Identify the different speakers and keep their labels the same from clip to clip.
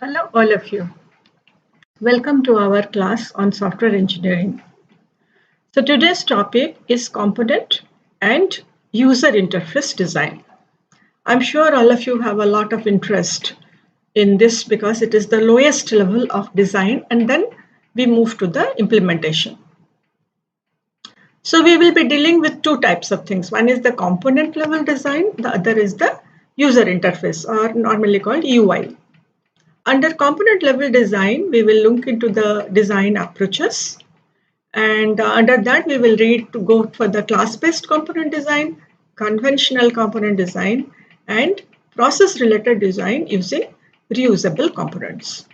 Speaker 1: Hello, all of you. Welcome to our class on software engineering. So today's topic is component and user interface design. I'm sure all of you have a lot of interest in this because it is the lowest level of design, and then we move to the implementation. So we will be dealing with two types of things. One is the component level design, the other is the user interface, or normally called UI. Under component level design, we will look into the design approaches, and under that we will go for the class-based component design, conventional component design, and process-related design using reusable components.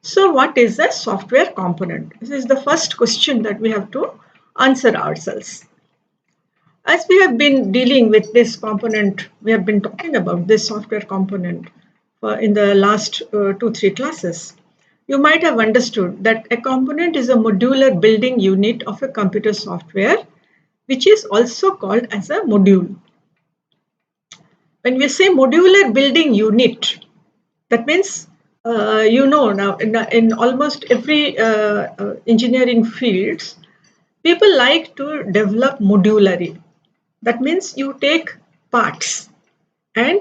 Speaker 1: So what is a software component? This is the first question that we have to answer ourselves. As we have been dealing with this component, we have been talking about this software component in the last 2-3 classes. You might have understood that a component is a modular building unit of a computer software, which is also called as a module. When we say modular building unit, that means now in almost every engineering fields, people like to develop modularly. That means you take parts and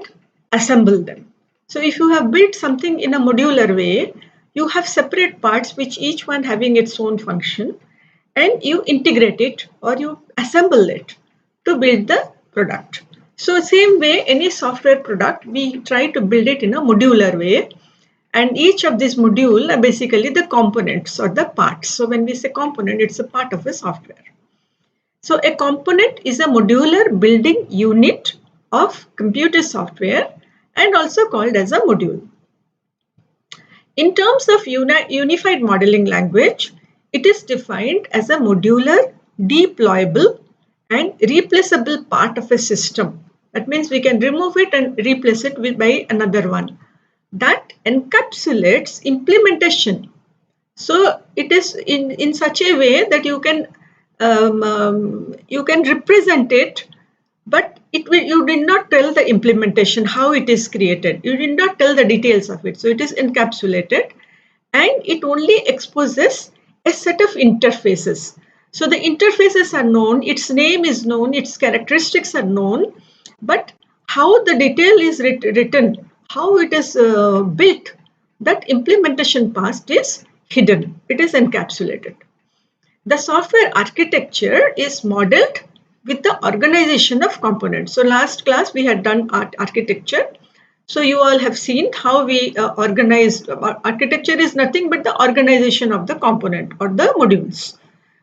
Speaker 1: assemble them. So if you have built something in a modular way, you have separate parts which each one having its own function, and you integrate it or you assemble it to build the product. So same way, any software product, we try to build it in a modular way, and each of these module are basically the components or the parts. So when we say component, it's a part of a software. So a component is a modular building unit of computer software and also called as a module. In terms of unified modeling language, it is defined as a modular, deployable, and replaceable part of a system. That means we can remove it and replace it by another one. That encapsulates implementation. So it is in such a way that you can represent it, but you did not tell the implementation, how it is created. You did not tell the details of it. So it is encapsulated, and it only exposes a set of interfaces. So the interfaces are known, its name is known, its characteristics are known, but how the detail is written, how it is built, that implementation part is hidden. It is encapsulated. The software architecture is modeled with the organization of components. So last class we had done architecture. So you all have seen how we organize. Architecture is nothing but the organization of the component or the modules.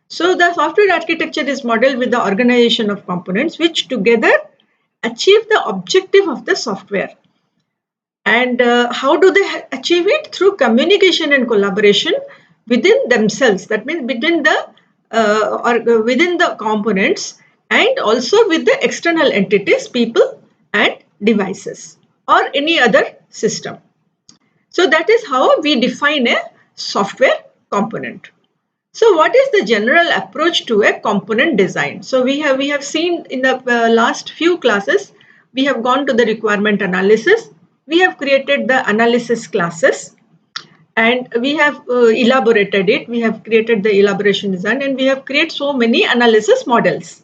Speaker 1: So the software architecture is modeled with the organization of components, which together achieve the objective of the software. And how do they achieve it? Through communication and collaboration within themselves. That means within the components, and also with the external entities, people and devices, or any other system. So that is how we define a software component. So what is the general approach to a component design? So we have seen in the last few classes, we have gone to the requirement analysis. We have created the analysis classes, and we have elaborated it. We have created the elaboration design, and we have created so many analysis models.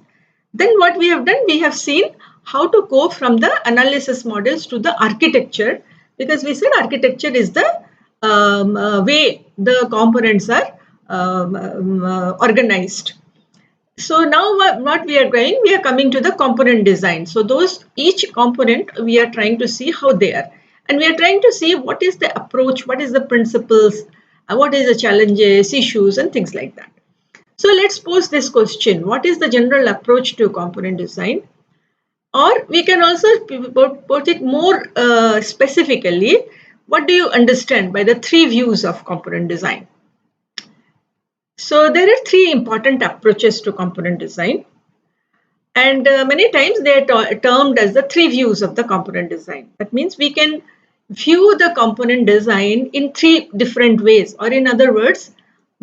Speaker 1: Then what we have done, we have seen how to go from the analysis models to the architecture, because we said architecture is the way the components are organized. So now what we are coming to the component design. So each component we are trying to see how they are, and we are trying to see what is the approach, what is the principles, what is the challenges, issues, and things like that. So let's pose this question: what is the general approach to component design? Or we can also put it more specifically, what do you understand by the 3 views of component design? So there are 3 important approaches to component design, and many times they are termed as the 3 views of the component design. That means we can view the component design in 3 different ways, or in other words,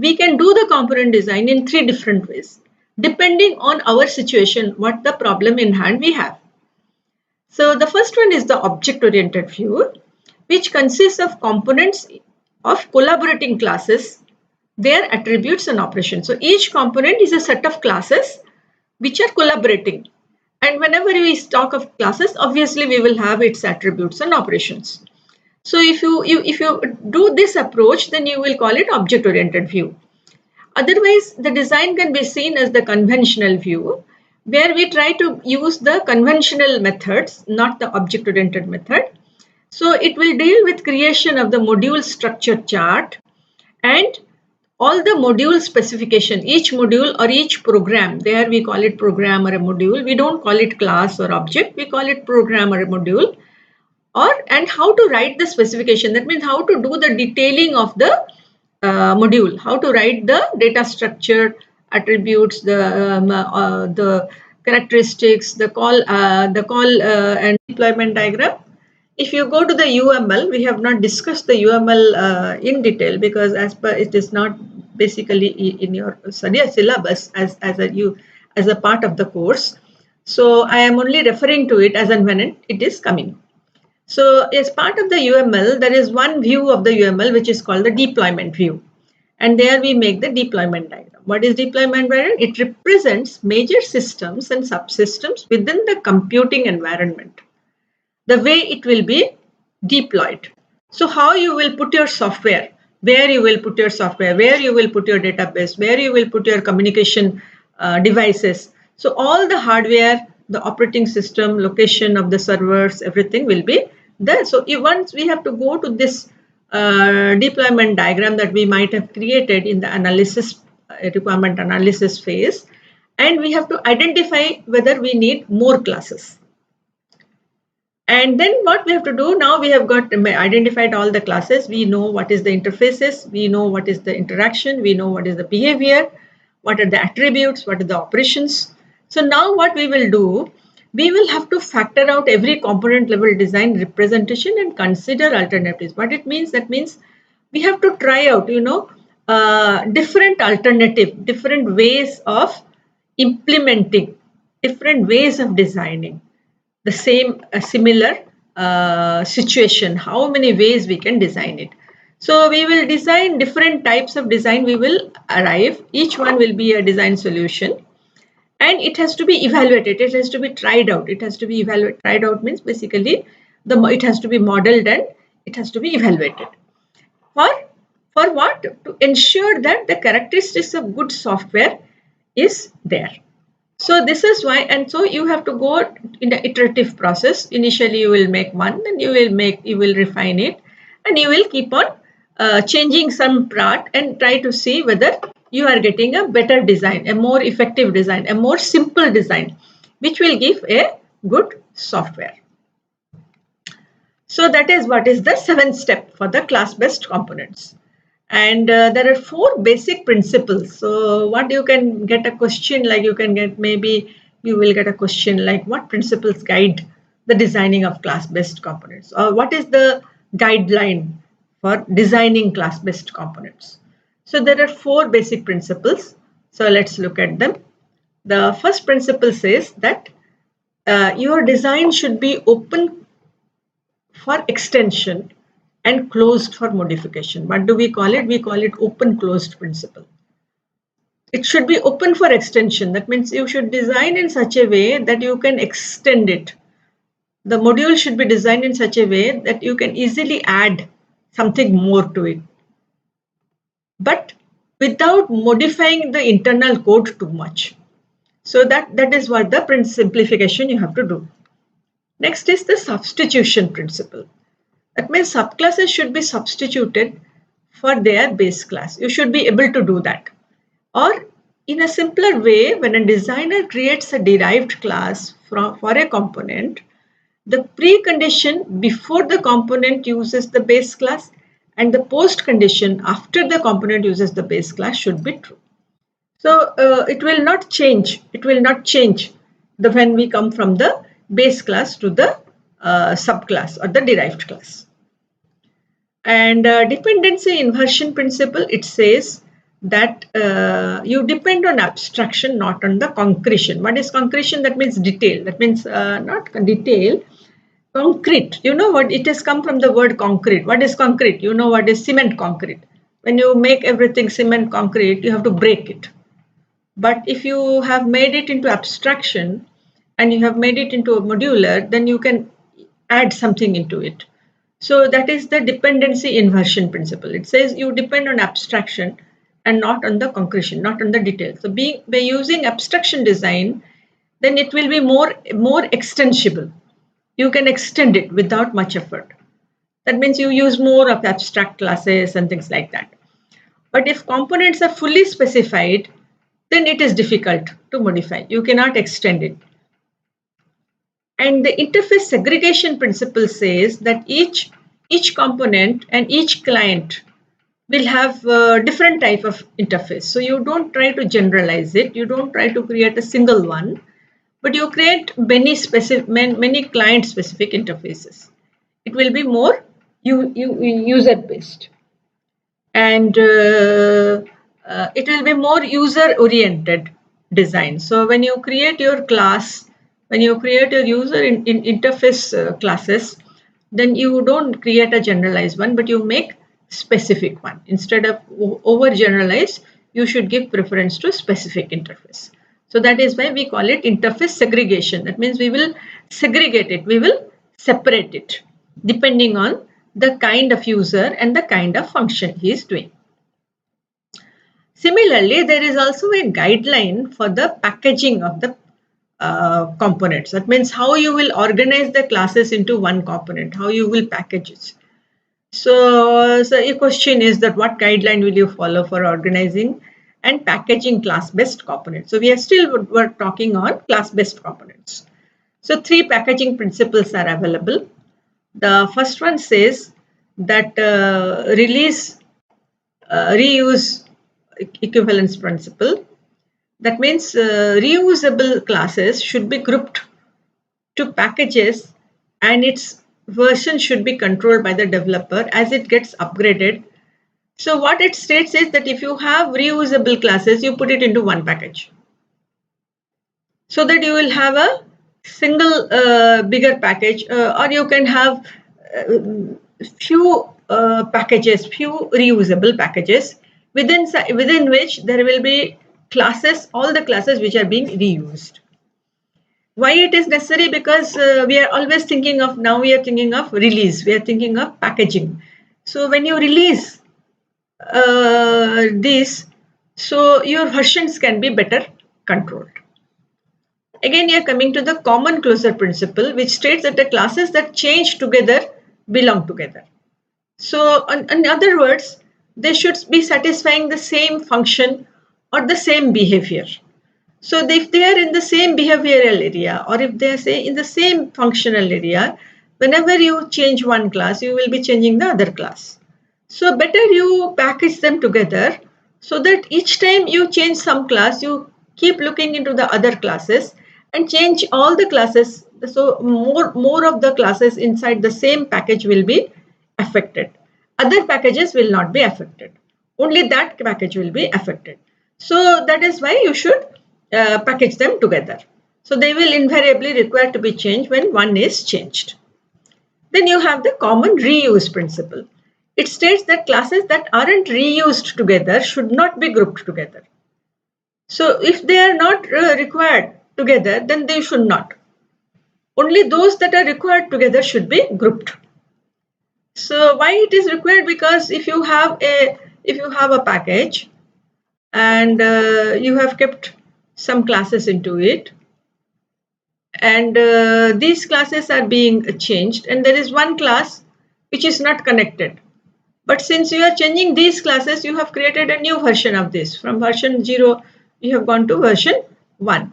Speaker 1: we can do the component design in 3 different ways, depending on our situation, what the problem in hand we have. So the first one is the object-oriented view. which consists of components of collaborating classes, their attributes and operations. So each component is a set of classes which are collaborating. And whenever we talk of classes, obviously we will have its attributes and operations. So if you do this approach, then you will call it object-oriented view. Otherwise, the design can be seen as the conventional view, where we try to use the conventional methods, not the object-oriented method. So it will deal with creation of the module structure chart and all the module specification, each module or each program. There we call it program or a module. We don't call it class or object. We call it program or a module. And how to write the specification. That means how to do the detailing of the module, how to write the data structure, attributes, the characteristics, the call and deployment diagram. If you go to the UML, we have not discussed the UML in detail, because as per it is not basically in your study syllabus as a part of the course. So I am only referring to it as and when it is coming. So as part of the UML, there is one view of the UML which is called the deployment view. And there we make the deployment diagram. What is deployment diagram? It represents major systems and subsystems within the computing environment, the way it will be deployed. So how you will put your software, where you will put your software, where you will put your database, where you will put your communication devices. So all the hardware, the operating system, location of the servers, everything will be there. So once we have to go to this deployment diagram that we might have created in the analysis, requirement analysis phase, and we have to identify whether we need more classes. And then what we have to do now, we have got identified all the classes. We know what is the interfaces, we know what is the interaction, we know what is the behavior, what are the attributes, what are the operations. So now what we will do, we will have to factor out every component level design representation and consider alternatives. What it means, that means we have to try out, different alternative, different ways of implementing, different ways of designing the same similar situation, how many ways we can design it. So we will design different types of design, we will arrive, each one will be a design solution, and it has to be evaluated, it has to be tried out, it has to be evaluated. Tried out means basically it has to be modeled and it has to be evaluated. For what? To ensure that the characteristics of good software is there. So this is why, and so you have to go in the iterative process. Initially you will make one, then you will refine it, and you will keep on changing some part and try to see whether you are getting a better design, a more effective design, a more simple design, which will give a good software. So that is what is the 7th step for the class-based components. And there are 4 basic principles. So what you can get a question like, you can get, maybe you will get a question like, what principles guide the designing of class-based components, or what is the guideline for designing class-based components? So there are 4 basic principles. So let's look at them. The first principle says that your design should be open for extension and closed for modification. What do we call it? We call it open closed principle. It should be open for extension. That means you should design in such a way that you can extend it. The module should be designed in such a way that you can easily add something more to it, but without modifying the internal code too much. So that is what the simplification you have to do. Next is the substitution principle. That means subclasses should be substituted for their base class. You should be able to do that. Or in a simpler way, when a designer creates a derived class for a component, the precondition before the component uses the base class and the post condition after the component uses the base class should be true. So it will not change. It will not change when we come from the base class to the subclass or the derived class. And dependency inversion principle, it says that you depend on abstraction, not on the concretion. What is concretion? That means detail. That means not detail. Concrete, you know what, it has come from the word concrete. What is concrete? You know what is cement concrete? When you make everything cement concrete, you have to break it. But if you have made it into abstraction and you have made it into a modular, then you can add something into it. So that is the dependency inversion principle. It says you depend on abstraction and not on the concretion, not on the detail. So by using abstraction design, then it will be more extensible. You can extend it without much effort. That means you use more of abstract classes and things like that. But if components are fully specified, then it is difficult to modify. You cannot extend it. And the interface segregation principle says that each component and each client will have a different type of interface. So you don't try to generalize it. You don't try to create a single one, but you create many client specific interfaces. It will be more user based, and it will be more user oriented design. So when you create your class, when you create your user in interface classes, then you don't create a generalized one, but you make specific one. Instead of over generalized, you should give preference to specific interface. So that is why we call it interface segregation. That means we will segregate it, we will separate it depending on the kind of user and the kind of function he is doing. Similarly, there is also a guideline for the packaging of the components. That means how you will organize the classes into one component, how you will package it. So a question is that what guideline will you follow for organizing and packaging class-based components? So we're talking on class-based components. So 3 packaging principles are available. The first one says that release, reuse equivalence principle. That means reusable classes should be grouped to packages and its version should be controlled by the developer as it gets upgraded. So what it states is that if you have reusable classes, you put it into one package, so that you will have a single bigger package, or you can have few packages, few reusable packages within which there will be classes, all the classes which are being reused. Why it is necessary? Because we are always thinking of, now we are thinking of release, we are thinking of packaging. So when you release these, so your versions can be better controlled. Again, you are coming to the common closure principle, which states that the classes that change together belong together. So in other words, they should be satisfying the same function or the same behavior. So if they are in the same behavioral area, or if they are, say, in the same functional area, whenever you change one class, you will be changing the other class. So better you package them together, so that each time you change some class, you keep looking into the other classes and change all the classes. So more of the classes inside the same package will be affected. Other packages will not be affected. Only that package will be affected. So that is why you should package them together. So they will invariably require to be changed when one is changed. Then you have the common reuse principle. It states that classes that aren't reused together should not be grouped together. So if they are not required together, then they should not. Only those that are required together should be grouped. So why it is required? Because if you have a package and you have kept some classes into it, and these classes are being changed, and there is one class which is not connected. But since you are changing these classes, you have created a new version of this. From version 0, you have gone to version 1.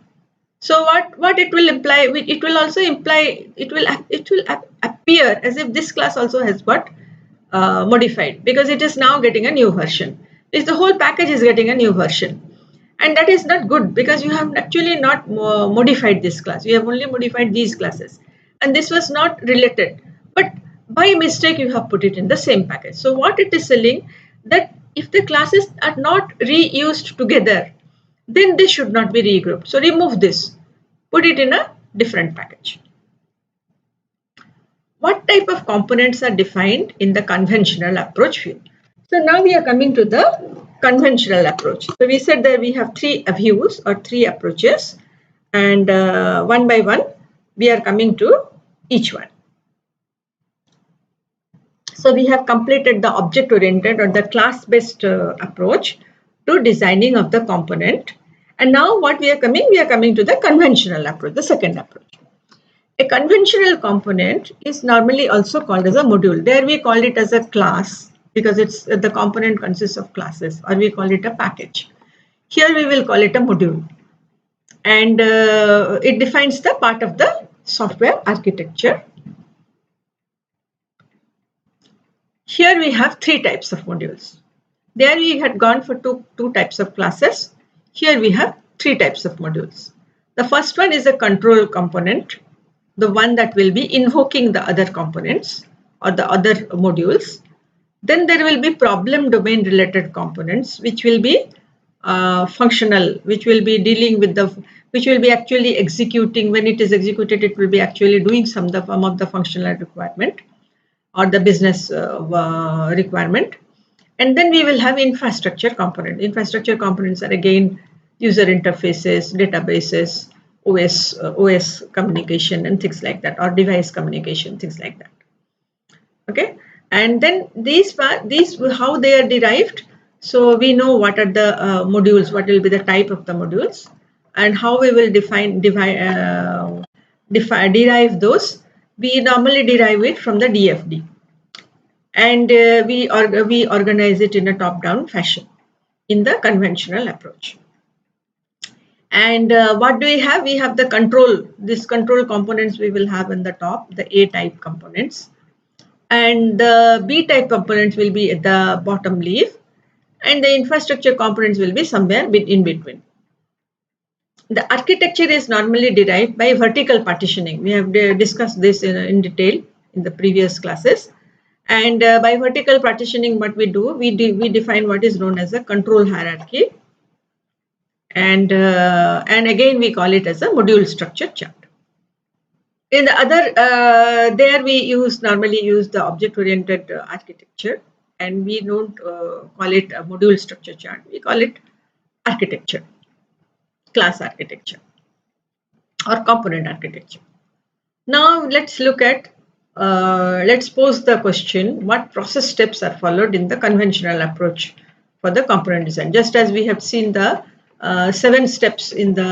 Speaker 1: So what it will imply? It will also imply, it will appear as if this class also has got modified, because it is now getting a new version. If the whole package is getting a new version, and that is not good, because you have actually not modified this class. You have only modified these classes, and this was not related, but by mistake you have put it in the same package. So what it is telling, that if the classes are not reused together, then they should not be regrouped. So remove this, put it in a different package. what type of components are defined in the conventional approach view. So now we are coming to the conventional approach. So we said that we have three views or three approaches, and one by one we are coming to each one. So we have completed the object-oriented or the class-based approach to designing of the component. And now what we are coming to the conventional approach, the second approach. A conventional component is normally also called as a module. There we call it as a class because the component consists of classes, or we call it a package. Here we will call it a module, and it defines the part of the software architecture. Here we have three types of modules. There we had gone for two types of classes. Here we have three types of modules. The first one is a control component, the one that will be invoking the other components or the other modules. Then there will be problem domain related components, which will be functional, which will be dealing with which will be actually executing. When it is executed, it will be actually doing some of the functional requirement or the business requirement. And then we will have infrastructure component. Infrastructure components are again user interfaces, databases, OS communication and things like that, or device communication, things like that. Okay, and then these how they are derived. So we know what are the modules, what will be the type of the modules, and how we will derive those. We normally derive it from the DFD, and we organize it in a top-down fashion in the conventional approach. And what do we have? We have the control. These control components we will have in the top, the A-type components, and the B-type components will be at the bottom leaf, and the infrastructure components will be somewhere in between. The architecture is normally derived by vertical partitioning. We have discussed this in detail in the previous classes. And by vertical partitioning, what we do, we define what is known as a control hierarchy. And again, we call it as a module structure chart. In the other, there we normally use the object-oriented architecture, and we don't call it a module structure chart. We call it architecture, class architecture, or component architecture. Now let's look at, let's pose the question, what process steps are followed in the conventional approach for the component design? Just as we have seen the 7 steps in the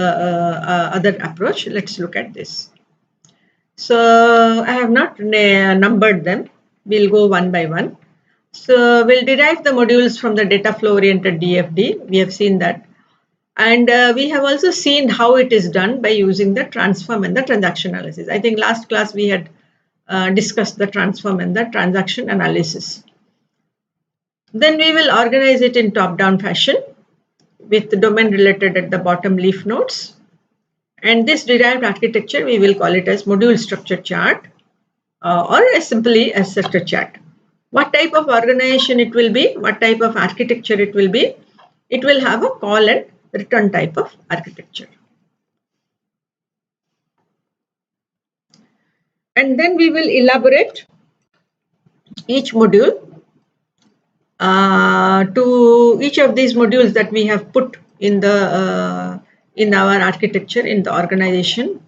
Speaker 1: other approach, let's look at this. So I have not numbered them. We'll go one by one. So we'll derive the modules from the data flow oriented DFD. We have seen that. And we have also seen how it is done by using the transform and the transaction analysis. I think last class we had discussed the transform and the transaction analysis. Then we will organize it in top-down fashion with the domain related at the bottom leaf nodes. And this derived architecture, we will call it as module structure chart or simply a sector chart. What type of organization it will be, what type of architecture it will be, it will have a call and return type of architecture. And then we will elaborate each module to each of these modules that we have put in the in our architecture in the organization.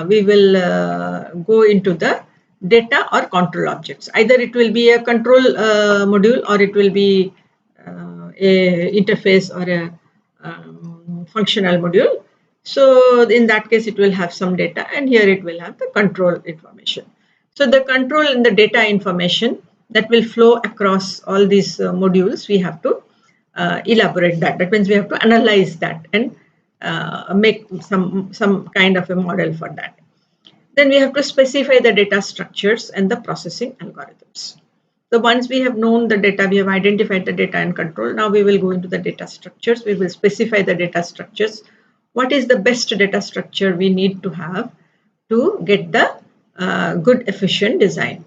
Speaker 1: We will go into the data or control objects. Either it will be a control module, or it will be a interface or a functional module. So in that case, it will have some data, and here it will have the control information. So the control and the data information that will flow across all these modules, we have to elaborate that. That means we have to analyze that and make some kind of a model for that. Then we have to specify the data structures and the processing algorithms. So once we have known the data, we have identified the data and control. Now we will go into the data structures. We will specify the data structures. What is the best data structure we need to have to get the good efficient design?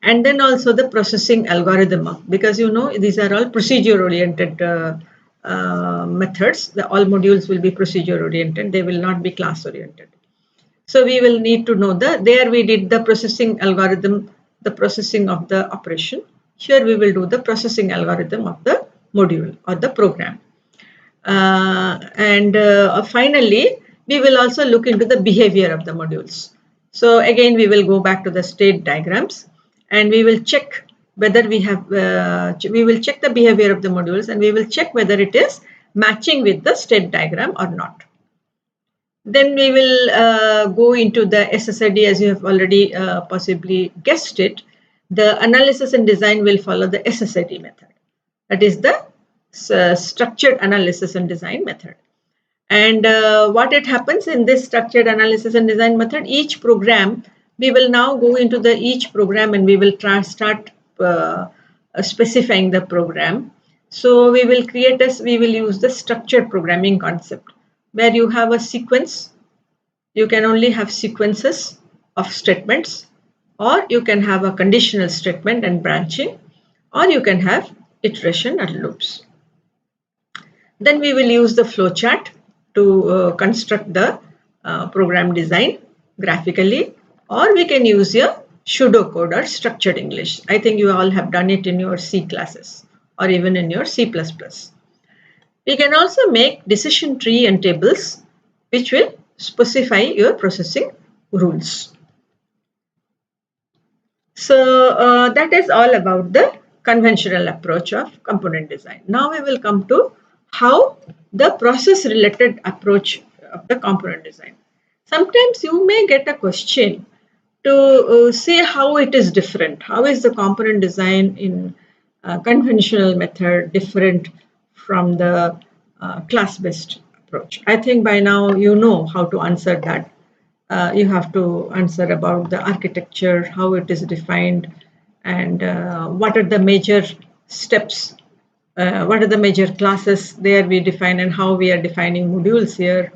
Speaker 1: And then also the processing algorithm, because you know these are all procedure oriented methods. All modules will be procedure oriented. They will not be class oriented. So we will need to know there we did the processing algorithm the processing of the operation. Here we will do the processing algorithm of the module or the program. Finally, we will also look into the behavior of the modules. So again, we will go back to the state diagrams and we will check whether we have, we will check the behavior of the modules and we will check whether it is matching with the state diagram or not. Then we will go into the SSID, as you have already possibly guessed it. The analysis and design will follow the SSID method. That is the structured analysis and design method. And what it happens in this structured analysis and design method, each program, we will now go into the each program and we will start specifying the program. So we will use the structured programming concept, where you have a sequence. You can only have sequences of statements, or you can have a conditional statement and branching, or you can have iteration and loops. Then we will use the flowchart to construct the program design graphically, or we can use your pseudocode or structured English. I think you all have done it in your C classes or even in your C++. We can also make decision tree and tables, which will specify your processing rules. So that is all about the conventional approach of component design. Now we will come to how the process related approach of the component design. Sometimes you may get a question to say how it is different. How is the component design in conventional method different from the class-based approach? I think by now you know how to answer that. You have to answer about the architecture, how it is defined, and what are the major steps, what are the major classes there we define, and how we are defining modules here,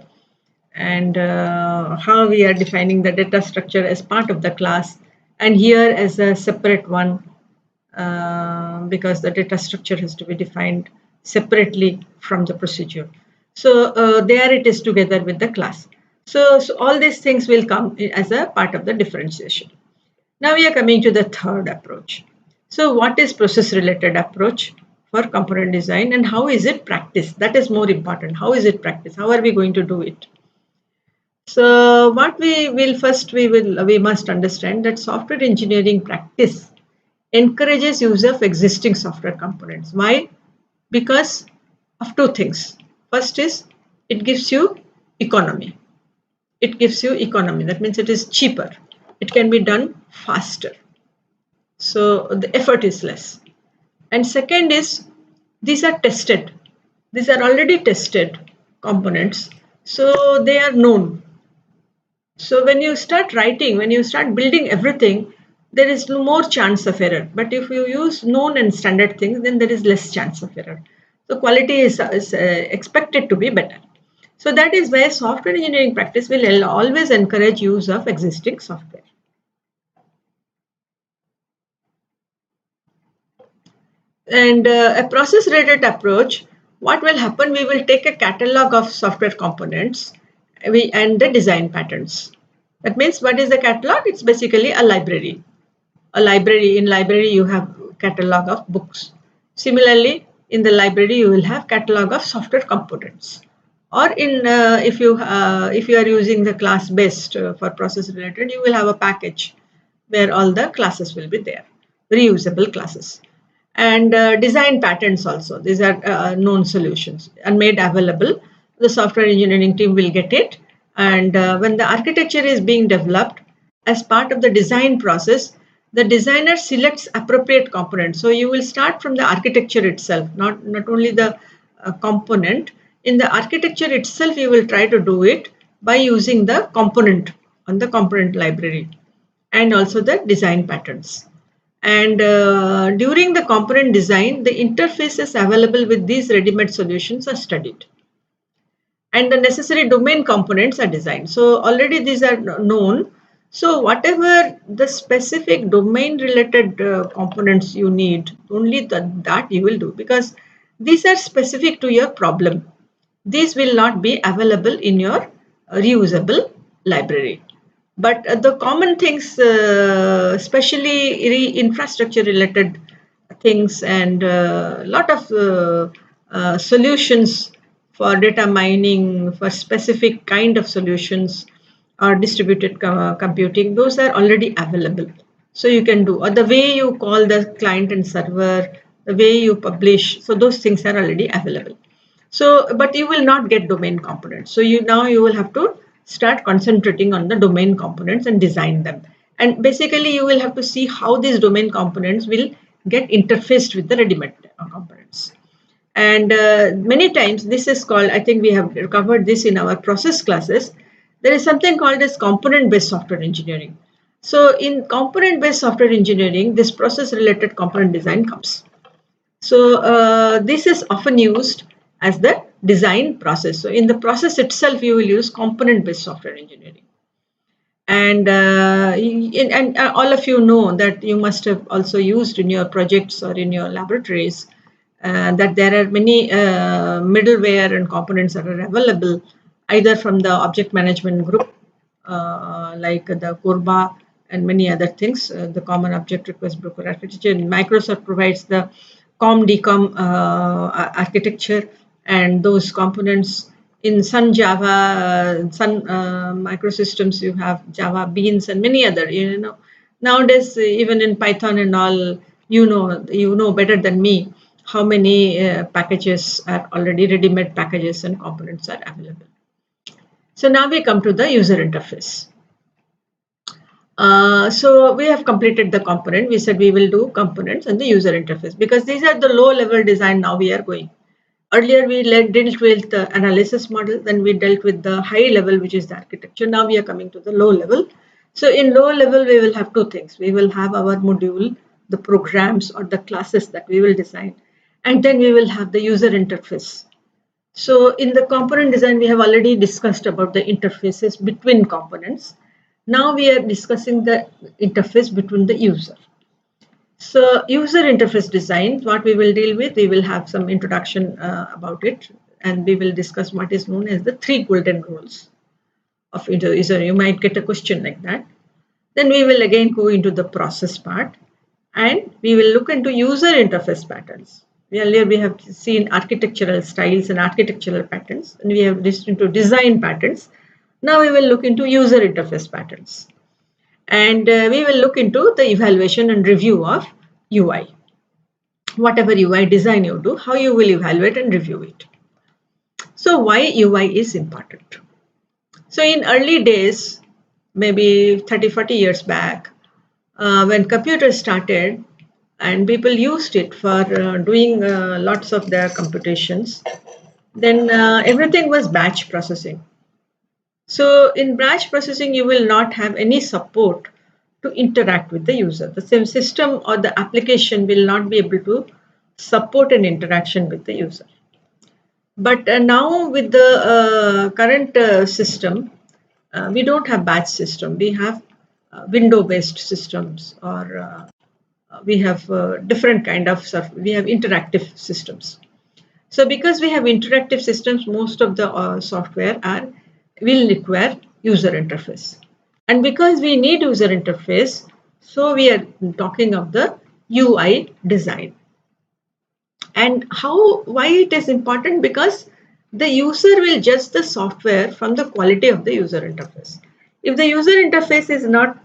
Speaker 1: and how we are defining the data structure as part of the class, and here as a separate one, because the data structure has to be defined separately from the procedure. So there it is together with the class. So all these things will come as a part of the differentiation. Now we are coming to the third approach. So what is process related approach for component design, and how is it practiced? That is more important. How is it practiced? How are we going to do it? So what we must understand that software engineering practice encourages use of existing software components. Why? Because of two things. First is it gives you economy. It gives you economy. That means it is cheaper. It can be done faster. So the effort is less. And second is these are tested. These are already tested components. So they are known. So when you start writing, when you start building everything, there is more chance of error. But if you use known and standard things, then there is less chance of error. So quality is expected to be better. So that is why software engineering practice will always encourage use of existing software. And a process related approach, what will happen? We will take a catalog of software components and the design patterns. That means what is the catalog? It's basically a library. In library you have catalog of books. Similarly, in the library you will have catalog of software components. Or in if you are using the class based for process related, you will have a package where all the classes will be there, reusable classes. And design patterns also. These are known solutions and made available. The software engineering team will get it. And when the architecture is being developed as part of the design process, the designer selects appropriate components. So you will start from the architecture itself, not only the component. In the architecture itself, you will try to do it by using the component on the component library and also the design patterns. And during the component design, the interfaces available with these ready-made solutions are studied. And the necessary domain components are designed. So already these are known. So whatever the specific domain related components you need, only that you will do, because these are specific to your problem. These will not be available in your reusable library. But the common things, especially infrastructure related things, and a lot of solutions for data mining, for specific kind of solutions, or distributed computing, those are already available. So you can do, or the way you call the client and server, the way you publish, so those things are already available. So, but you will not get domain components. So you will have to start concentrating on the domain components and design them. And basically you will have to see how these domain components will get interfaced with the ready-made components. And many times this is called, I think we have covered this in our process classes, there is something called as component-based software engineering. So in component-based software engineering, this process-related component design comes. So this is often used as the design process. So in the process itself, you will use component-based software engineering. And all of you know that you must have also used in your projects or in your laboratories that there are many middleware and components that are available either from the object management group like the Corba and many other things, the Common Object Request Broker architecture. Microsoft provides the COM-DCOM architecture, and those components in Sun Java, Sun microsystems, you have Java Beans and many other. Nowadays even in Python and all, you know better than me how many packages are already ready-made packages and components are available. So now we come to the user interface. So we have completed the component. We said we will do components and the user interface because these are the low-level design. Now we are going. Earlier we dealt with the analysis model, then we dealt with the high level, which is the architecture. Now we are coming to the low level. So in low level, we will have two things. We will have our module, the programs or the classes that we will design, and then we will have the user interface. So in the component design, we have already discussed about the interfaces between components. Now we are discussing the interface between the user. So user interface design, what we will deal with, we will have some introduction about it, and we will discuss what is known as the 3 golden rules of user. You might get a question like that. Then we will again go into the process part, and we will look into user interface patterns. Earlier we have seen architectural styles and architectural patterns, and we have looked into design patterns. Now we will look into user interface patterns. And we will look into the evaluation and review of UI. Whatever UI design you do, how you will evaluate and review it. So why UI is important? So in early days, maybe 30-40 years back, when computers started and people used it for doing lots of their computations, then everything was batch processing. So in batch processing, you will not have any support to interact with the user. The same system or the application will not be able to support an interaction with the user. But now with the current system, we don't have batch system. We have window-based systems, or we have different kind of stuff. We have interactive systems. So because we have interactive systems, most of the software will require user interface. And because we need user interface, so we are talking of the UI design. And why it is important? Because the user will judge the software from the quality of the user interface. If the user interface is not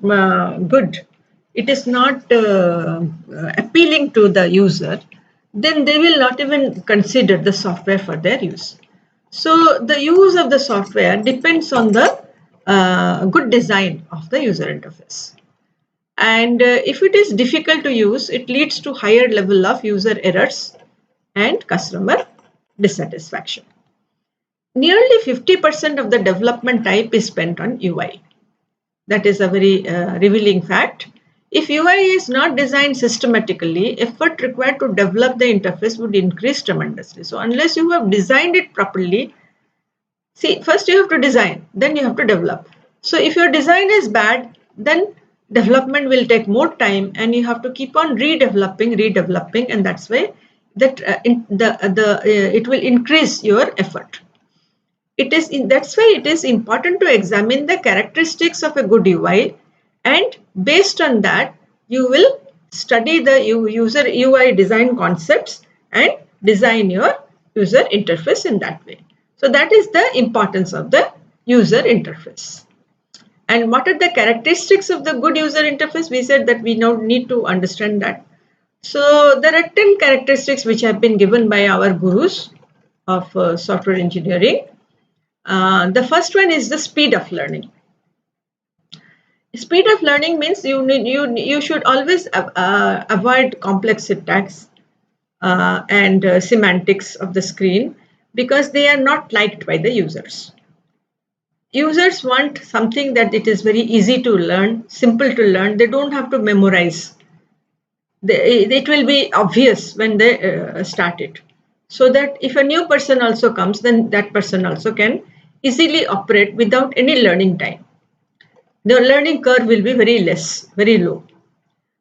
Speaker 1: good, it is not appealing to the user, then they will not even consider the software for their use. So the use of the software depends on the good design of the user interface. And if it is difficult to use, it leads to higher level of user errors and customer dissatisfaction. Nearly 50% of the development time is spent on UI. That is a very revealing fact. If UI is not designed systematically, effort required to develop the interface would increase tremendously. So unless you have designed it properly, see, first you have to design, then you have to develop. So if your design is bad, then development will take more time, and you have to keep on redeveloping, and that's why that it will increase your effort. That's why it is important to examine the characteristics of a good UI, and based on that you will study the user UI design concepts and design your user interface in that way. So that is the importance of the user interface. And what are the characteristics of the good user interface? We said that we now need to understand that. So there are 10 characteristics which have been given by our gurus of software engineering. The first one is the speed of learning. Speed of learning means you should always avoid complex syntax and semantics of the screen, because they are not liked by the users. Users want something that it is very easy to learn, simple to learn. They don't have to memorize. It will be obvious when they start it. So that if a new person also comes, then that person also can easily operate without any learning time. The learning curve will be very low.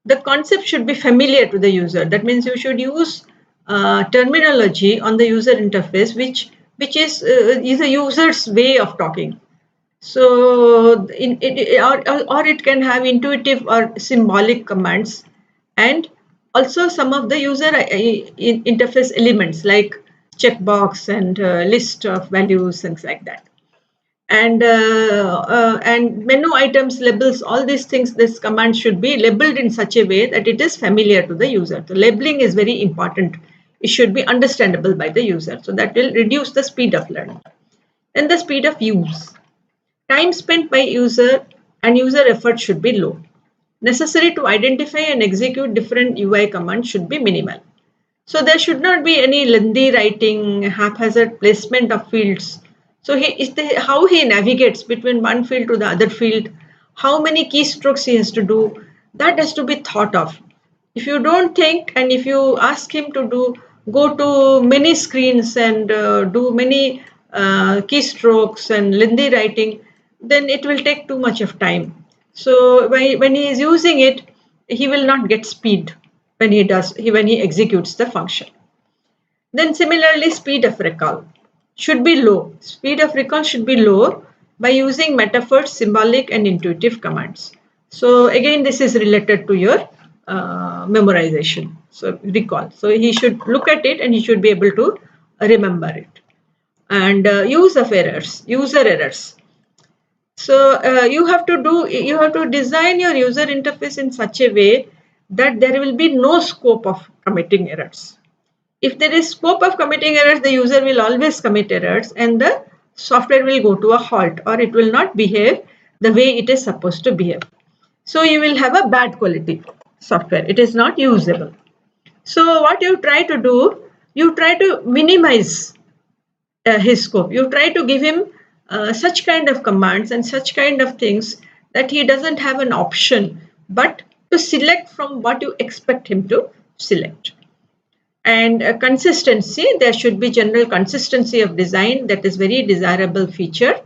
Speaker 1: The concept should be familiar to the user. That means you should use terminology on the user interface which is the user's way of talking. So or it can have intuitive or symbolic commands, and also some of the user interface elements like checkbox and list of values, things like that. And menu items, labels, all these things, this command should be labeled in such a way that it is familiar to the user. The labeling is very important. It should be understandable by the user. So that will reduce the speed of learning. And the speed of use. Time spent by user and user effort should be low. Necessary to identify and execute different UI commands should be minimal. So there should not be any lengthy writing, haphazard placement of fields. So how he navigates between one field to the other field, how many keystrokes he has to do, that has to be thought of. If you don't think, and if you ask him to go to many screens and do many keystrokes and lengthy writing, then it will take too much of time. So when he is using it, he will not get speed when he executes the function. Then similarly, speed of recall should be low. Speed of recall should be low by using metaphors, symbolic and intuitive commands. So again, this is related to your memorization. So recall. So he should look at it and he should be able to remember it. And use of errors, user errors. So you have to design your user interface in such a way that there will be no scope of committing errors. If there is scope of committing errors, the user will always commit errors and the software will go to a halt, or it will not behave the way it is supposed to behave. So you will have a bad quality software. It is not usable. So what you try to do, you try to minimize his scope. You try to give him such kind of commands and such kind of things that he doesn't have an option but to select from what you expect him to select. And consistency, there should be general consistency of design. That is very desirable feature.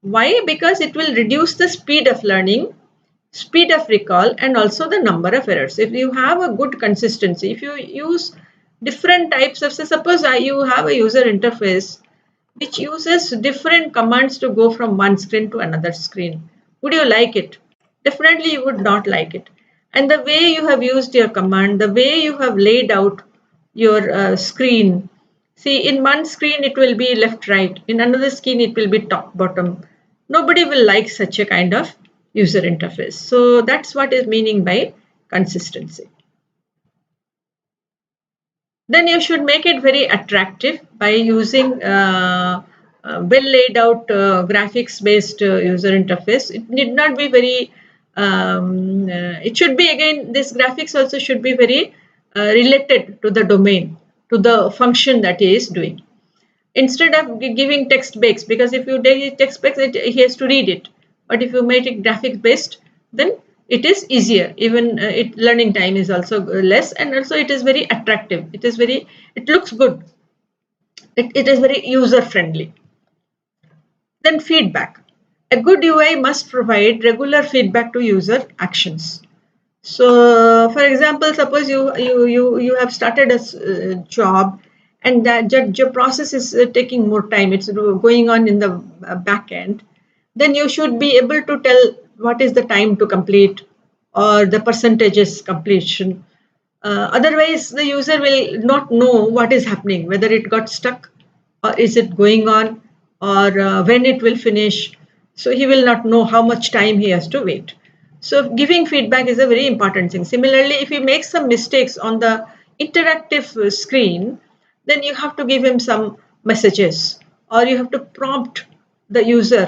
Speaker 1: Why? Because it will reduce the speed of learning, speed of recall, and also the number of errors. If you have a good consistency, if you use different types of, suppose you have a user interface which uses different commands to go from one screen to another screen, would you like it? Definitely you would not like it. And the way you have used your command, the way you have laid out your screen, see, in one screen it will be left right, in another screen it will be top bottom. Nobody will like such a kind of user interface. So that's what is meaning by consistency. Then you should make it very attractive by using well laid out graphics based user interface. It need not be very, it should be, again, this graphics also should be very related to the domain, to the function that he is doing. Instead of giving text based, because if you take text based, he has to read it. But if you make it graphics based, then it is easier. Even learning time is also less, and also it is very attractive. It looks good. It is very user friendly. Then feedback. A good UI must provide regular feedback to user actions. So, for example, suppose you have started a job and that your process is taking more time, it's going on in the back end, then you should be able to tell what is the time to complete or the percentages completion. Otherwise, the user will not know what is happening, whether it got stuck or is it going on, or when it will finish. So he will not know how much time he has to wait. So giving feedback is a very important thing. Similarly, if he makes some mistakes on the interactive screen, then you have to give him some messages, or you have to prompt the user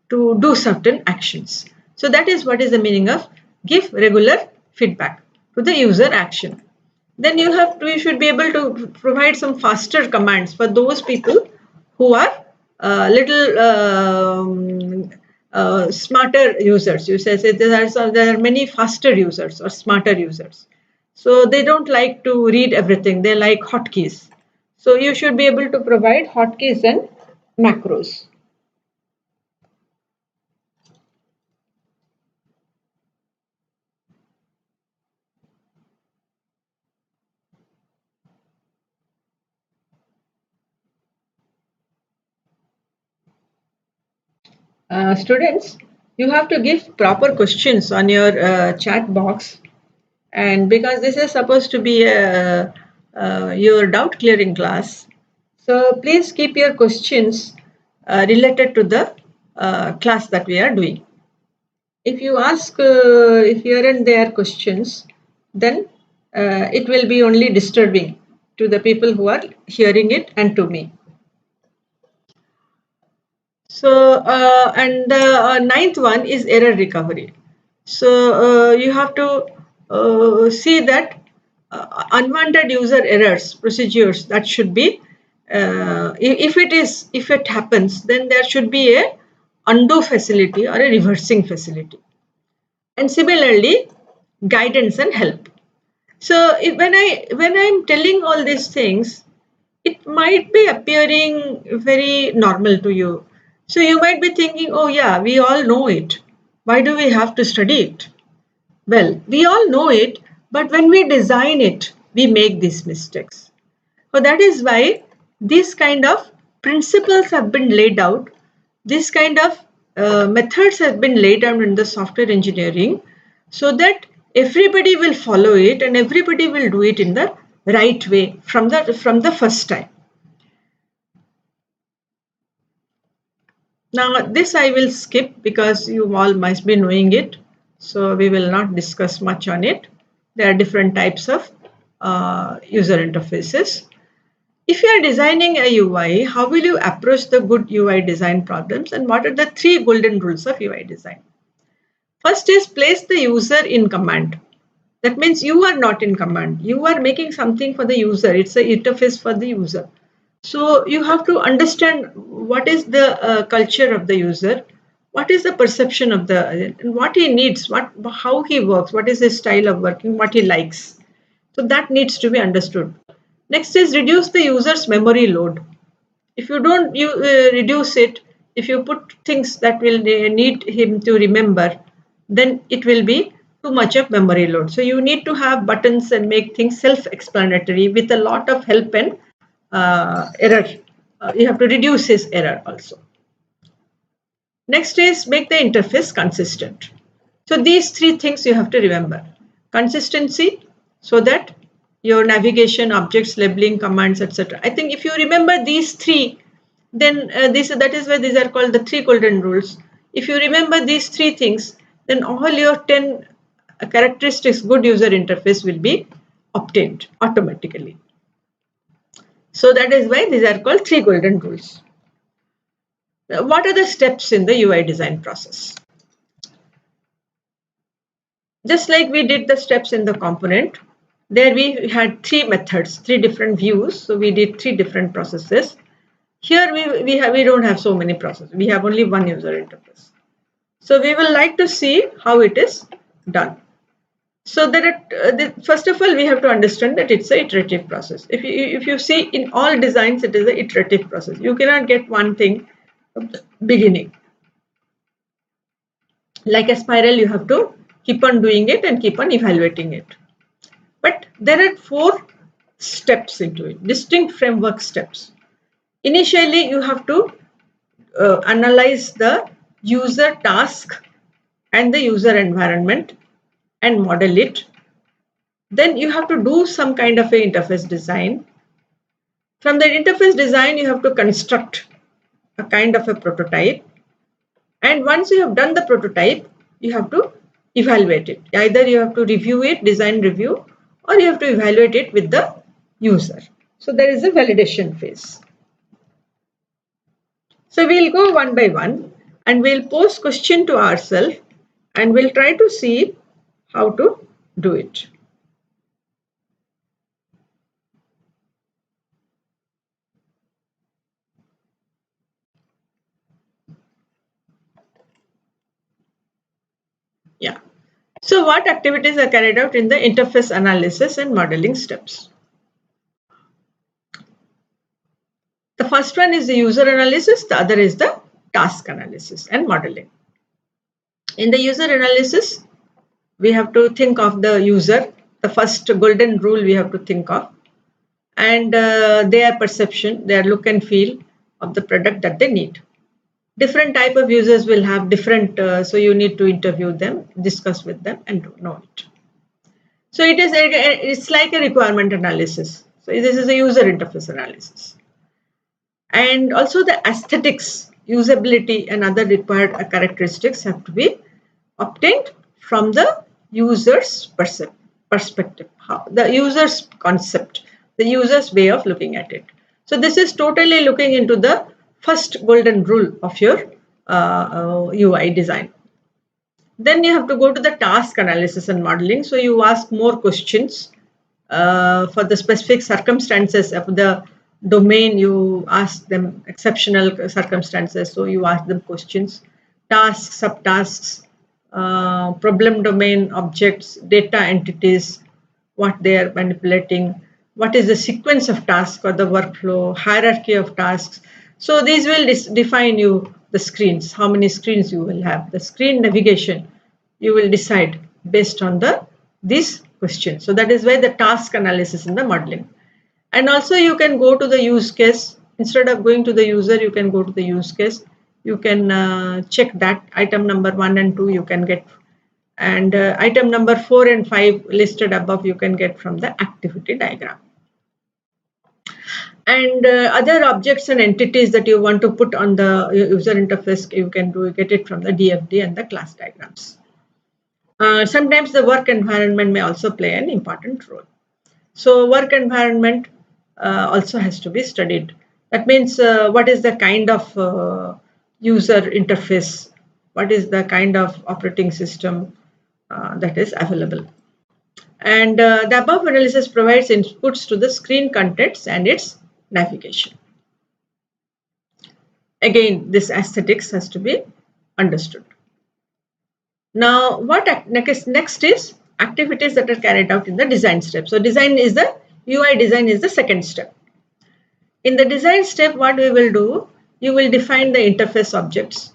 Speaker 1: to do certain actions. So that is what is the meaning of give regular feedback to the user action. Then you should be able to provide some faster commands for those people who are little smarter users. You say there are many faster users or smarter users. So they don't like to read everything. They like hotkeys. So you should be able to provide hotkeys and macros. Students, you have to give proper questions on your chat box, and because this is supposed to be your doubt clearing class, so please keep your questions related to the class that we are doing. If you ask here and there questions, then it will be only disturbing to the people who are hearing it and to me. So, and the ninth one is error recovery. So, you have to see that unwanted user errors, procedures that should be, if it happens, then there should be a undo facility or a reversing facility. And similarly, guidance and help. So, when I'm telling all these things, it might be appearing very normal to you. So you might be thinking, oh yeah, we all know it. Why do we have to study it? Well, we all know it, but when we design it, we make these mistakes. So that is why these kind of principles have been laid out. This kind of methods have been laid out in the software engineering, so that everybody will follow it and everybody will do it in the right way from the first time. Now this I will skip because you all must be knowing it. So we will not discuss much on it. There are different types of user interfaces. If you are designing a UI, how will you approach the good UI design problems, and what are the 3 golden rules of UI design? First is place the user in command. That means you are not in command. You are making something for the user. It's an interface for the user. So you have to understand what is the culture of the user, what is the perception of what he needs, how he works, what is his style of working, what he likes. So that needs to be understood. Next is reduce the user's memory load. If you don't reduce it, if you put things that will need him to remember, then it will be too much of memory load. So you need to have buttons and make things self-explanatory with a lot of help and error. You have to reduce his error also. Next is make the interface consistent. So these 3 things you have to remember. Consistency, so that your navigation, objects, labeling, commands, etc. I think if you remember these 3, then that is why these are called the 3 golden rules. If you remember these 3 things, then all your 10 characteristics good user interface will be obtained automatically. So that is why these are called 3 golden rules. What are the steps in the UI design process? Just like we did the steps in the component, there we had 3 methods, 3 different views. So we did 3 different processes. Here we don't have so many processes. We have only one user interface. So we will like to see how it is done. So first of all, we have to understand that it's an iterative process. If you see in all designs, it is an iterative process. You cannot get one thing from the beginning. Like a spiral, you have to keep on doing it and keep on evaluating it. But there are 4 steps into it, distinct framework steps. Initially, you have to analyze the user task and the user environment and model it. Then you have to do some kind of a interface design. From the interface design, you have to construct a kind of a prototype. And once you have done the prototype, you have to evaluate it. Either you have to review it, design review, or you have to evaluate it with the user. So there is a validation phase. So we'll go one by one and we'll pose question to ourselves and we'll try to see how to do it. Yeah. So what activities are carried out in the interface analysis and modeling steps? The first one is the user analysis, the other is the task analysis and modeling. In the user analysis, we have to think of the user, the first golden rule we have to think of, and their perception, their look and feel of the product that they need. Different type of users will have different, so you need to interview them, discuss with them and know it. So it's like a requirement analysis. So this is a user interface analysis. And also the aesthetics, usability and other required characteristics have to be obtained from the user's perspective, the user's concept, the user's way of looking at it. So this is totally looking into the first golden rule of your UI design. Then you have to go to the task analysis and modeling. So you ask more questions for the specific circumstances of the domain. You ask them exceptional circumstances. So you ask them questions, tasks, subtasks, problem domain, objects, data entities, what they are manipulating, what is the sequence of tasks or the workflow, hierarchy of tasks. So these will define you the screens, how many screens you will have, the screen navigation you will decide based on these questions. So that is why the task analysis and the modeling. And also you can go to the use case. Instead of going to the user, you can go to the use case. You can check that item number 1 and 2 you can get, and item number 4 and 5 listed above you can get from the activity diagram. And other objects and entities that you want to put on the user interface, you can get it from the DFD and the class diagrams. Sometimes the work environment may also play an important role. So work environment also has to be studied. That means what is the kind of user interface, what is the kind of operating system that is available. And the above analysis provides inputs to the screen contents and its navigation. Again, this aesthetics has to be understood. Now, what next is activities that are carried out in the design step. So design is the UI design is the second step. In the design step, what we will do, you will define the interface objects,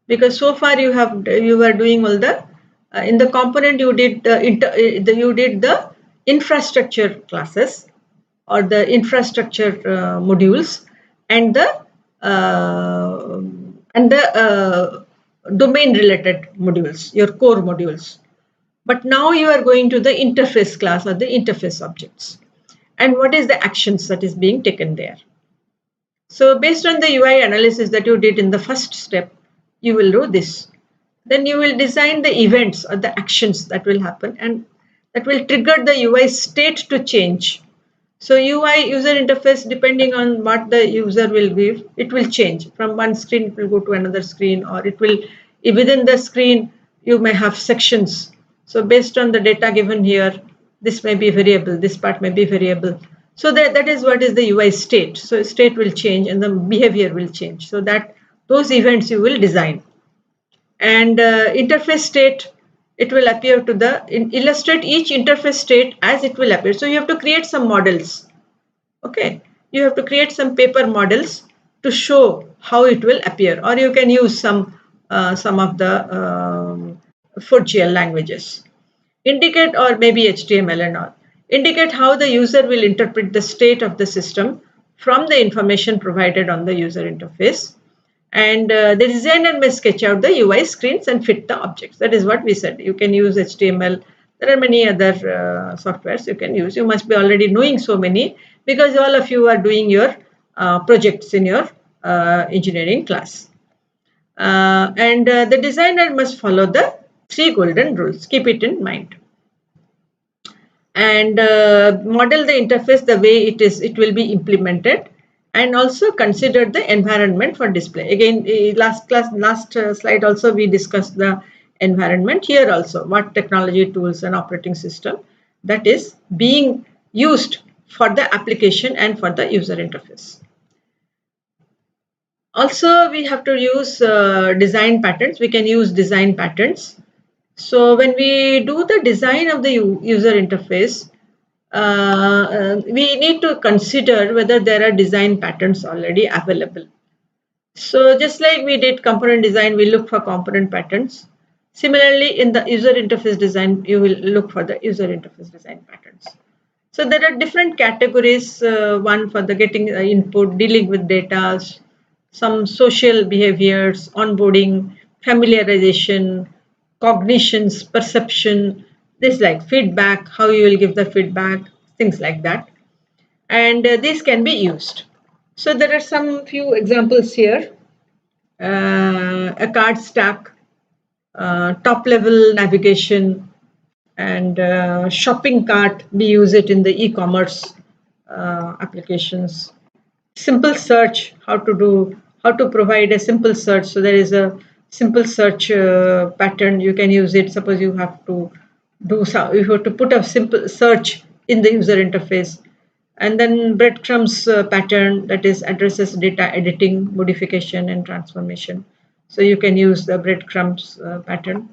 Speaker 1: because so far you were doing all the in the component you did the infrastructure classes or the infrastructure modules and the domain related modules, your core modules. But now you are going to the interface class or the interface objects. And what is the actions that is being taken there? So based on the UI analysis that you did in the first step, you will do this. Then you will design the events or the actions that will happen and that will trigger the UI state to change. So UI user interface, depending on what the user will give, it will change. From one screen it will go to another screen, or it will, within the screen you may have sections. So based on the data given here, this may be variable, this part may be variable. So that is what is the UI state. So state will change and the behavior will change. So that those events you will design. And interface state, it will appear to illustrate each interface state as it will appear. So you have to create some models. Okay, you have to create some paper models to show how it will appear, or you can use some of the FOGL languages. Indicate, or maybe HTML and all. indicate how the user will interpret the state of the system from the information provided on the user interface. And the designer may sketch out the UI screens and fit the objects. That is what we said. You can use HTML. There are many other softwares you can use. You must be already knowing so many because all of you are doing your projects in your engineering class. And the designer must follow the 3 golden rules. Keep it in mind. And model the interface the way it will be implemented, and also consider the environment for display. Again, last slide also we discussed the environment. Here also, what technology tools and operating system that is being used for the application and for the user interface. Also, we have to use design patterns. We can use design patterns. So when we do the design of the user interface, we need to consider whether there are design patterns already available. So just like we did component design, we look for component patterns. Similarly, in the user interface design, you will look for the user interface design patterns. So there are different categories, one for the getting input, dealing with data, some social behaviors, onboarding, familiarization, cognitions, perception, this like feedback, how you will give the feedback, things like that. And these can be used. So there are some few examples here. A card stack, top level navigation, and shopping cart. We use it in the e-commerce applications. Simple search, how to provide a simple search. So there is a simple search pattern. You can use it. Suppose you have to you have to put a simple search in the user interface. And then breadcrumbs pattern, that is addresses data editing, modification, and transformation. So you can use the breadcrumbs pattern.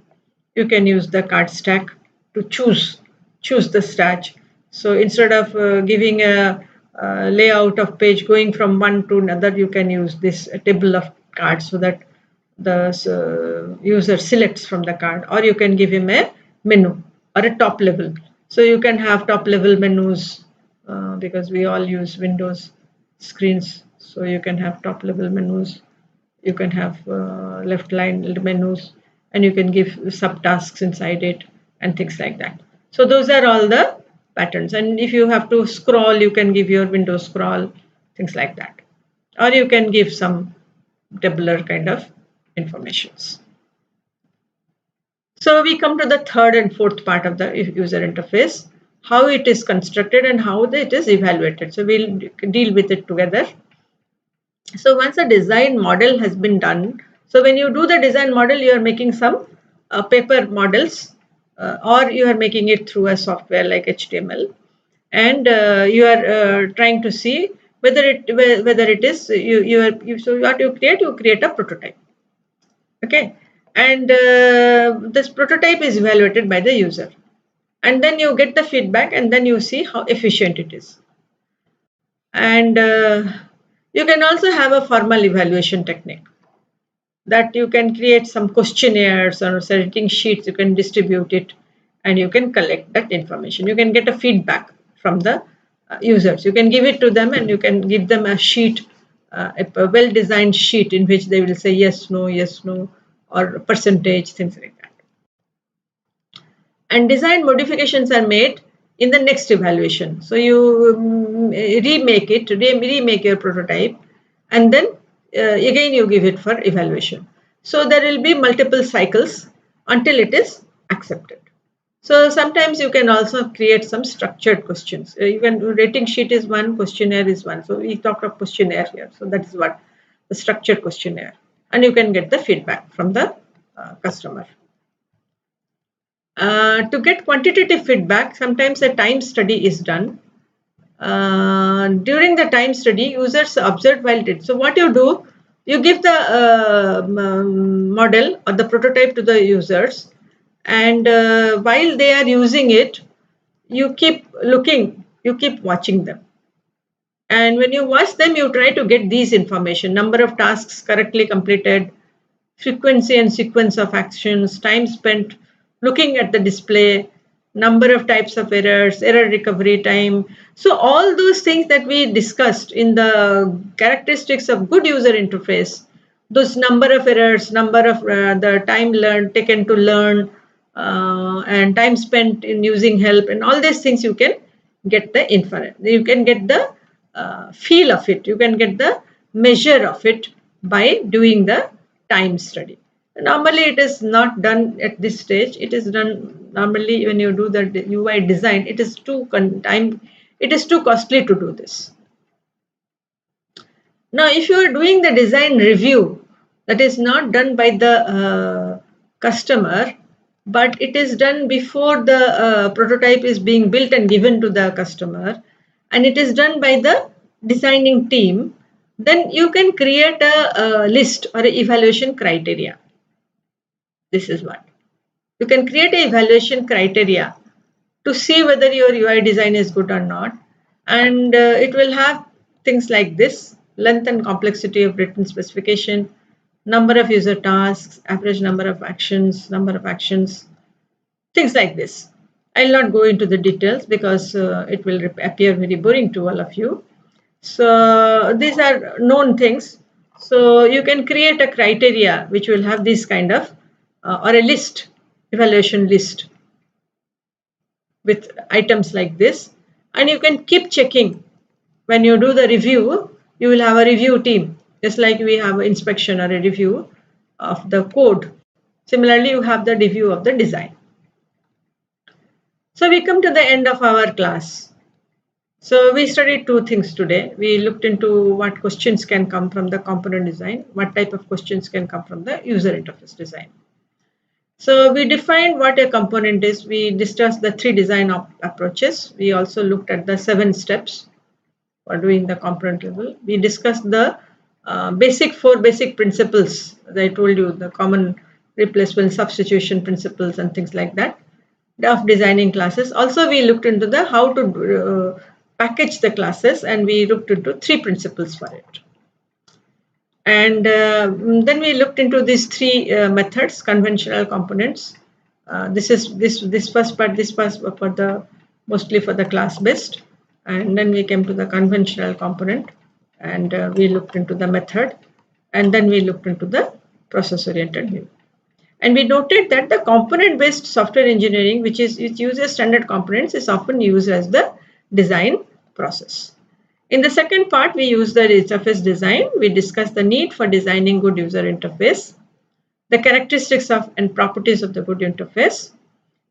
Speaker 1: You can use the card stack to choose the stack. So instead of giving a layout of page going from one to another, you can use this table of cards so that the user selects from the card, or you can give him a menu or a top level. So you can have top level menus because we all use Windows screens. So you can have top level menus. You can have left line menus, and you can give subtasks inside it and things like that. So those are all the patterns. And if you have to scroll, you can give your window scroll, things like that. Or you can give some tabular kind of informations. So we come to the third and fourth part of the user interface, how it is constructed and how it is evaluated. So we'll deal with it together. So once a design model has been done, so when you do the design model, you are making some paper models, or you are making it through a software like HTML, and you are trying to see whether it is so what you create a prototype. Okay, and this prototype is evaluated by the user, and then you get the feedback, and then you see how efficient it is. And you can also have a formal evaluation technique, that you can create some questionnaires or rating sheets. You can distribute it, and you can collect that information. You can get a feedback from the users. You can give it to them, and you can give them a sheet, a well-designed sheet in which they will say yes, no, or percentage, things like that. And design modifications are made in the next evaluation. So you remake your prototype, and then again you give it for evaluation. So there will be multiple cycles until it is accepted. So sometimes you can also create some structured questions. Even rating sheet is one, questionnaire is one. So we talked of questionnaire here. So that is what the structured questionnaire, and you can get the feedback from the customer. To get quantitative feedback, sometimes a time study is done. During the time study, users observe while did. So what you do, you give the model or the prototype to the users, and while they are using it, you keep looking, you keep watching them. And when you watch them, you try to get these information: number of tasks correctly completed, frequency and sequence of actions, time spent looking at the display, number of types of errors, error recovery time. So all those things that we discussed in the characteristics of good user interface, those number of errors, number of the time learned, taken to learn, and time spent in using help, and all these things you can get the inference. You can get the feel of it. You can get the measure of it by doing the time study. Normally, it is not done at this stage. It is done normally when you do the UI design. It is too It is too costly to do this. Now, if you are doing the design review, that is not done by the customer, but it is done before the prototype is being built and given to the customer, and it is done by the designing team, then you can create a list or an evaluation criteria. This is what. You can create an evaluation criteria to see whether your UI design is good or not. And it will have things like this: length and complexity of written specification, number of user tasks, average number of actions, things like this. I'll not go into the details because it will appear very boring to all of you. So these are known things. So you can create a criteria which will have this kind of or a list, evaluation list with items like this, and you can keep checking. When you do the review, you will have a review team, just like we have an inspection or a review of the code. Similarly, you have the review of the design. So we come to the end of our class. So we studied two things today. We looked into what questions can come from the component design, what type of questions can come from the user interface design. So we defined what a component is. We discussed the 3 design approaches. We also looked at the 7 steps for doing the component level. We discussed the 4 basic principles, as I told you, the common replacement, substitution principles and things like that of designing classes. Also, we looked into the how to package the classes, and we looked into 3 principles for it. And then we looked into these 3 methods: conventional components. This first part for the mostly for the class based, and then we came to the conventional component, and we looked into the method, and then we looked into the process oriented view. And we noted that the component based software engineering, which uses standard components, is often used as the design process. In the second part, we use the interface design. We discuss the need for designing good user interface, the characteristics of and properties of the good interface.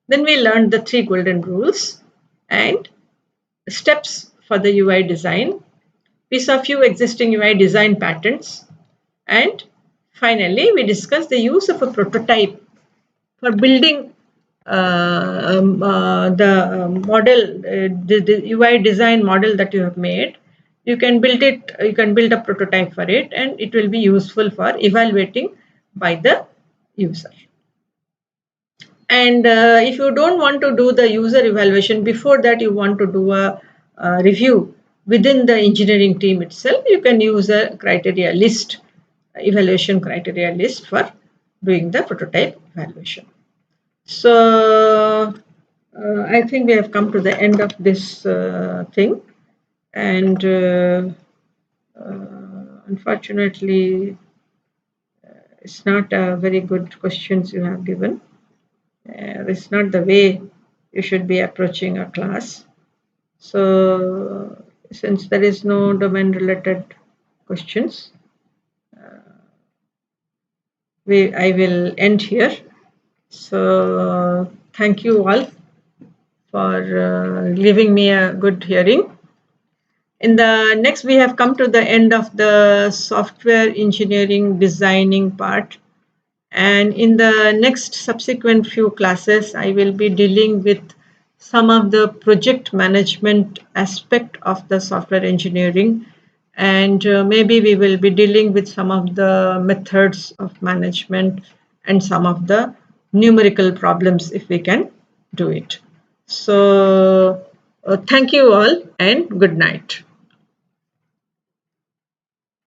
Speaker 1: Then we learned the 3 golden rules and steps for the UI design. We saw a few existing UI design patterns. And finally, we discussed the use of a prototype for building the model, the UI design model that you have made. You can build it, you can build a prototype for it, and it will be useful for evaluating by the user. And if you don't want to do the user evaluation, before that you want to do a review within the engineering team itself, you can use a criteria list, evaluation criteria list for doing the prototype evaluation. So I think we have come to the end of this thing. And unfortunately, it's not a very good questions you have given. It's not the way you should be approaching a class. So since there is no domain related questions, I will end here. So thank you all for giving me a good hearing. In the next, we have come to the end of the software engineering designing part. And in the next subsequent few classes, I will be dealing with some of the project management aspect of the software engineering. And maybe we will be dealing with some of the methods of management and some of the numerical problems if we can do it. So thank you all and good night.